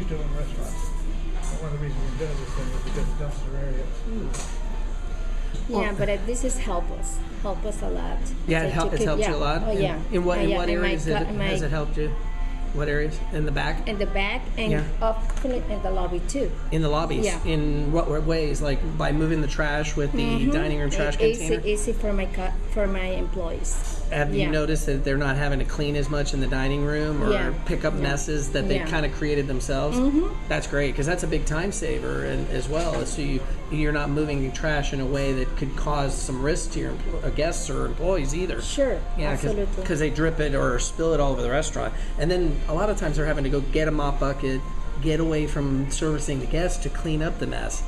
used to in restaurants. But one of the reasons we did this thing was because the dumpster area too. Yeah, but this is help us a lot. Yeah, it's helped you a lot. Oh yeah. In what areas has it helped you? What areas? In the back? In the back and in the lobby too. In the lobbies? Yeah. In what ways? Like by moving the trash with the dining room trash container? Easy for my employees. Have you noticed that they're not having to clean as much in the dining room or pick up messes that they kind of created themselves? That's great, because that's a big time saver as well. So you're not moving trash in a way that could cause some risk to your guests or employees either. Sure, absolutely. Because they drip it or spill it all over the restaurant. And then a lot of times they're having to go get a mop bucket, get away from servicing the guests to clean up the mess.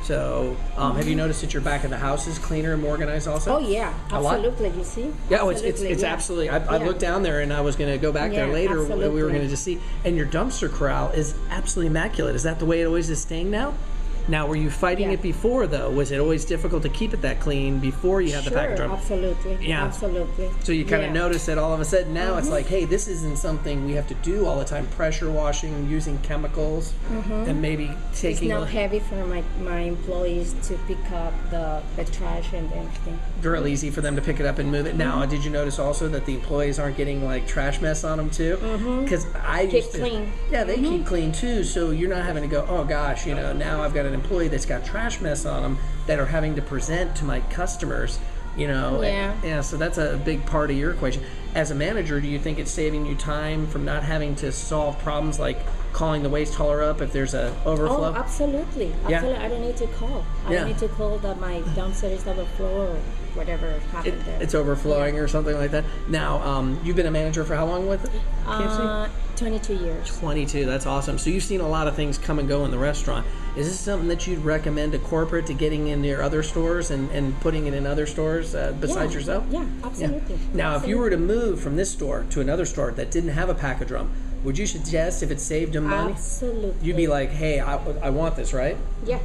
So, have you noticed that your back of the house is cleaner and more organized also? Oh yeah, absolutely. You see? Yeah, it's absolutely. I looked down there and I was going to go back there later. Absolutely. We were going to just see. And your dumpster corral is absolutely immaculate. Is that the way it always is staying now? Now, were you fighting it before, though? Was it always difficult to keep it that clean before you had the package drum? Absolutely. Yeah, absolutely. So you kind of notice that all of a sudden now it's like, hey, this isn't something we have to do all the time. Pressure washing, using chemicals, and maybe taking. It's not heavy for my employees to pick up the trash and everything. It's real easy for them to pick it up and move it. Now, did you notice also that the employees aren't getting like trash mess on them too? Because I used to. Clean. Yeah, they keep clean too. So you're not having to go, oh gosh, now I've got an employee that's got trash mess on them that are having to present to my customers, so that's a big part of your equation. As a manager, do you think it's saving you time from not having to solve problems like calling the waste hauler up if there's a overflow? Oh, absolutely. I don't need to call. I don't need to call that my dumpster is overflow or whatever happened there. It's overflowing or something like that. Now, you've been a manager for how long with KFC? 22 years. 22, that's awesome. So you've seen a lot of things come and go in the restaurant. Is this something that you'd recommend to corporate, to getting in their other stores and putting it in other stores besides yourself? Yeah, absolutely. Yeah. Now, if you were to move from this store to another store that didn't have a pack of drum, would you suggest, if it saved them money? Absolutely. You'd be like, hey, I want this, right? Yeah.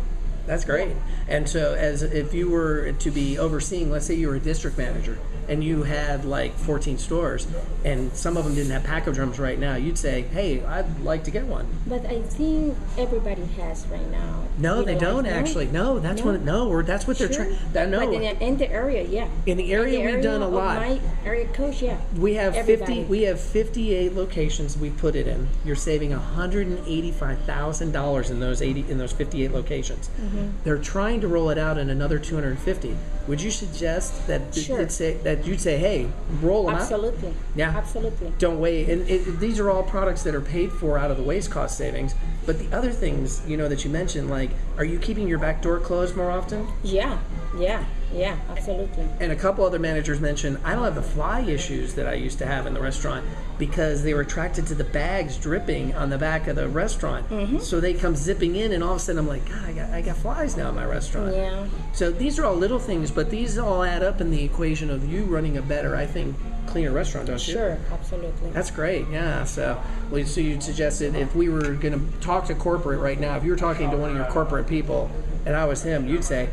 That's great. And so if you were to be overseeing, let's say you were a district manager and you had like 14 stores and some of them didn't have pack of drums right now, you'd say, hey, I'd like to get one. But I think everybody has right now. No, they don't actually. No, that's that's what they're trying. But in the area, yeah. In the area, we've done a lot. My area coach, yeah. We have 58 locations we put it in. You're saving $185,000 in those 58 locations. They're trying to roll it out in another 250. Would you suggest that you'd say, hey, roll them out? Absolutely. Yeah. Absolutely. Don't wait. And these are all products that are paid for out of the waste cost savings. But the other things, that you mentioned, like, are you keeping your back door closed more often? Yeah, absolutely. And a couple other managers mentioned, I don't have the fly issues that I used to have in the restaurant because they were attracted to the bags dripping on the back of the restaurant. So they come zipping in, and all of a sudden I'm like, God, I got flies now in my restaurant. Yeah. So these are all little things, but these all add up in the equation of you running a better, I think, cleaner restaurant, don't you? Sure, absolutely. That's great, yeah. So you'd suggested if we were going to talk to corporate right now, if you were talking to one of your corporate people and I was him, you'd say,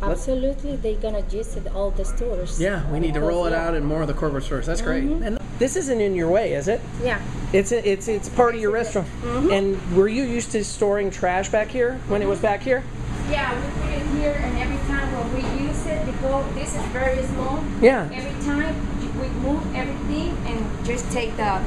absolutely, they're gonna use it all the stores. Yeah, we need to roll it out in more of the corporate stores. That's great. And this isn't in your way, is it? Yeah. It's part of your restaurant. And were you used to storing trash back here when it was back here? Yeah, we put it here, and every time when we use it, because this is very small. Yeah. Every time we move everything and just take the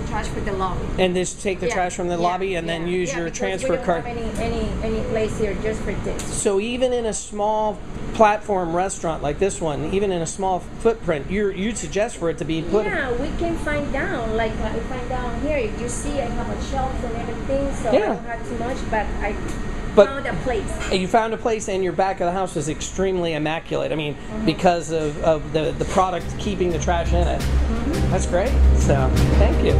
trash for the lobby. And just take the trash from the lobby and then use your transfer card. We don't have any place here just for this. So even in a small platform restaurant like this one, even in a small footprint, you'd suggest for it to be put. Yeah, we can find down. Like I find down here, you see I have a shelf and everything, so I don't have too much, but I found a place. You found a place, and your back of the house is extremely immaculate. I mean, because of the product keeping the trash in it. That's great. So, thank you.